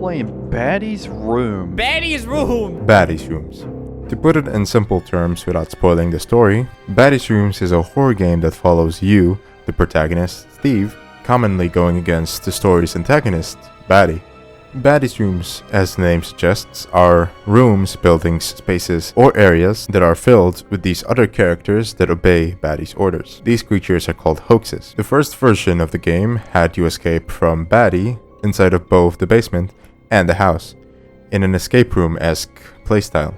playing Batty's Room. Batty's Room! Batty's Rooms. To put it in simple terms without spoiling the story, Batty's Rooms is a horror game that follows you, the protagonist, Steve, commonly going against the story's antagonist, Batty. Batty's Rooms, as the name suggests, are rooms, buildings, spaces, or areas that are filled with these other characters that obey Batty's orders. These creatures are called hoaxes. The first version of the game had you escape from Batty inside of both the basement and the house, in an escape room-esque playstyle.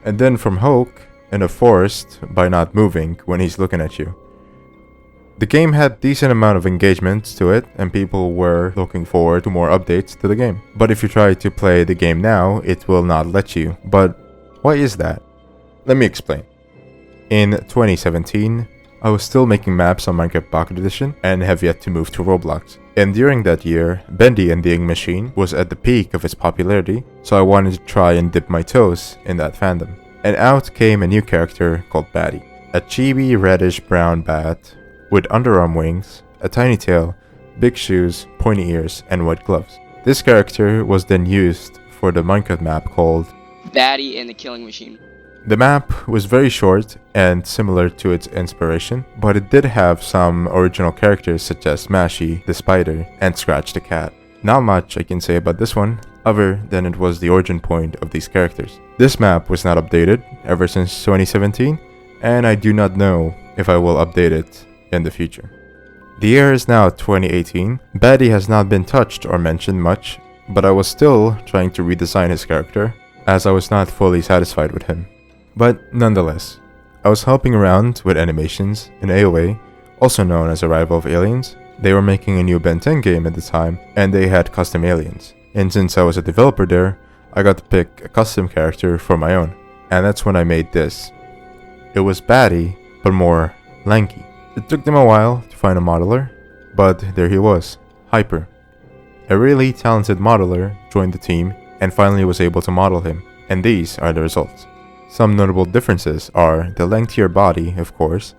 And then from Hoke in a forest by not moving when he's looking at you. The game had decent amount of engagement to it, and people were looking forward to more updates to the game. But if you try to play the game now, it will not let you. But why is that? Let me explain. In 2017, I was still making maps on Minecraft Pocket Edition and have yet to move to Roblox. And during that year, Bendy and the Ink Machine was at the peak of its popularity, so I wanted to try and dip my toes in that fandom. And out came a new character called Batty. A chibi reddish brown bat with underarm wings, a tiny tail, big shoes, pointy ears, and white gloves. This character was then used for the Minecraft map called Batty and the Killing Machine. The map was very short and similar to its inspiration, but it did have some original characters such as Smashy, the spider, and Scratch the cat. Not much I can say about this one, other than it was the origin point of these characters. This map was not updated ever since 2017, and I do not know if I will update it in the future. The year is now 2018. Batty has not been touched or mentioned much, but I was still trying to redesign his character, as I was not fully satisfied with him. But nonetheless, I was helping around with animations in AOA, also known as Arrival of Aliens. They were making a new Ben 10 game at the time, and they had custom aliens. And since I was a developer there, I got to pick a custom character for my own. And that's when I made this. It was Batty, but more lanky. It took them a while to find a modeler, but there he was, Hyper. A really talented modeler joined the team and finally was able to model him, and these are the results. Some notable differences are the lengthier body, of course,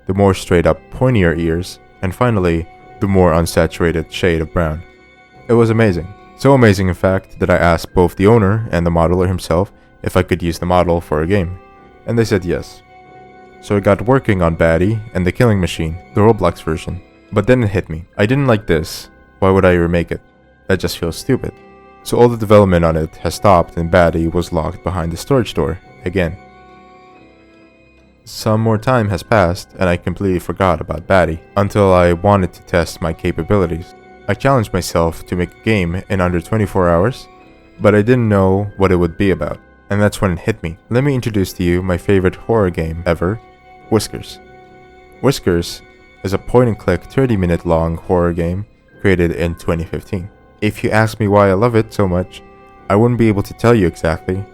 the more straight up pointier ears, and finally, the more unsaturated shade of brown. It was amazing. So amazing in fact that I asked both the owner and the modeler himself if I could use the model for a game, and they said yes. So I got working on Batty and the Killing Machine, the Roblox version. But then it hit me. I didn't like this. Why would I remake it? That just feels stupid. So all the development on it has stopped and Batty was locked behind the storage door, again. Some more time has passed and I completely forgot about Batty, until I wanted to test my capabilities. I challenged myself to make a game in under 24 hours, but I didn't know what it would be about. And that's when it hit me. Let me introduce to you my favorite horror game ever, Whiskers. Whiskers is a point-and-click 30-minute long horror game created in 2015. If you ask me why I love it so much, I wouldn't be able to tell you exactly,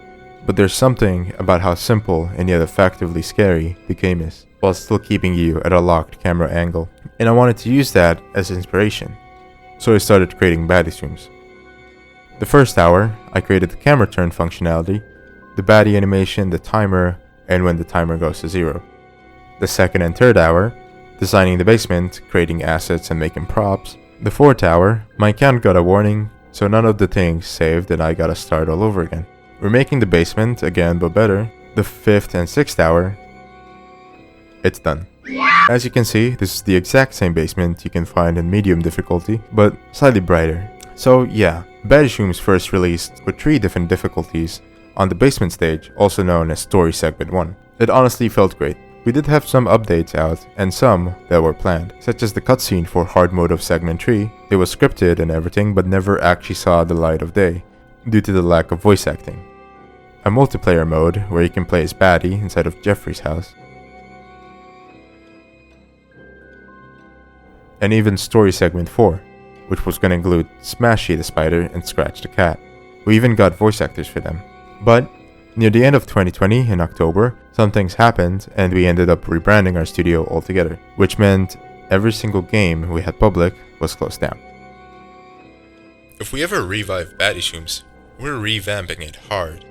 but there's something about how simple and yet effectively scary the game is, while still keeping you at a locked camera angle. And I wanted to use that as inspiration, so I started creating Batty's Rooms. The first hour, I created the camera turn functionality, the Batty animation, the timer, and when the timer goes to 0. The second and third hour, designing the basement, creating assets and making props. The fourth hour, my account got a warning, so none of the things saved and I gotta start all over again. We're making the basement again but better. The fifth and sixth hour, it's done. As you can see, this is the exact same basement you can find in medium difficulty, but slightly brighter. So yeah, Batty's Rooms first released with 3 different difficulties on the basement stage, also known as Story Segment 1. It honestly felt great. We did have some updates out, and some that were planned, such as the cutscene for hard mode of Segment 3. It was scripted and everything, but never actually saw the light of day, due to the lack of voice acting. A multiplayer mode, where you can play as Batty inside of Jeffrey's house. And even Story Segment 4, which was gonna include Smashy the spider and Scratch the cat. We even got voice actors for them. But near the end of 2020, in October, some things happened and we ended up rebranding our studio altogether, which meant every single game we had public was closed down. If we ever revive Batty's Rooms, we're revamping it hard.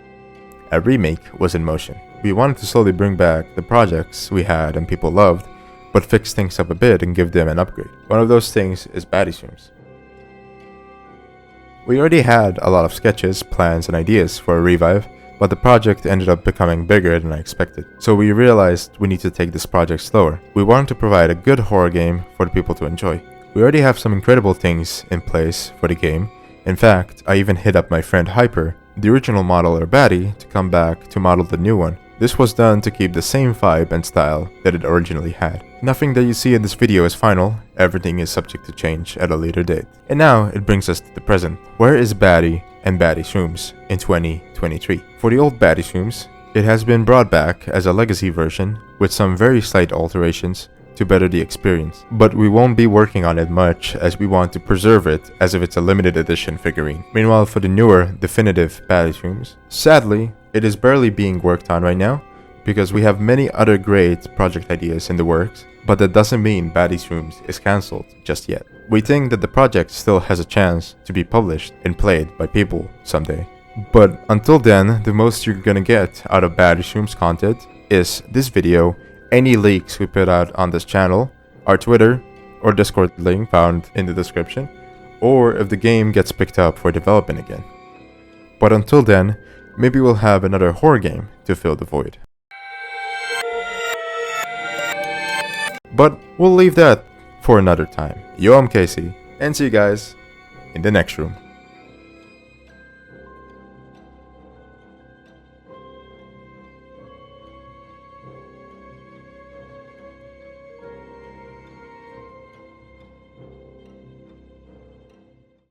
A remake was in motion. We wanted to slowly bring back the projects we had and people loved, but fix things up a bit and give them an upgrade. One of those things is Batty's Rooms. We already had a lot of sketches, plans, and ideas for a revive, but the project ended up becoming bigger than I expected. So we realized we need to take this project slower. We wanted to provide a good horror game for the people to enjoy. We already have some incredible things in place for the game. In fact, I even hit up my friend Hyper, the original modeler Batty, to come back to model the new one. This was done to keep the same vibe and style that it originally had. Nothing that you see in this video is final, everything is subject to change at a later date. And now it brings us to the present. Where is Batty and Batty's rooms in 2023? For the old Batty's rooms, it has been brought back as a legacy version with some very slight alterations to better the experience. But we won't be working on it much as we want to preserve it as if it's a limited edition figurine. Meanwhile, for the newer, definitive Batty's rooms, sadly, it is barely being worked on right now because we have many other great project ideas in the works, but that doesn't mean Batty's rooms is cancelled just yet. We think that the project still has a chance to be published and played by people someday. But until then, the most you're gonna get out of Batty's rooms content is this video, any leaks we put out on this channel, our Twitter or Discord link found in the description, or if the game gets picked up for development again. But until then, maybe we'll have another horror game to fill the void. But we'll leave that for another time. Yo, I'm Casey, and see you guys in the next room.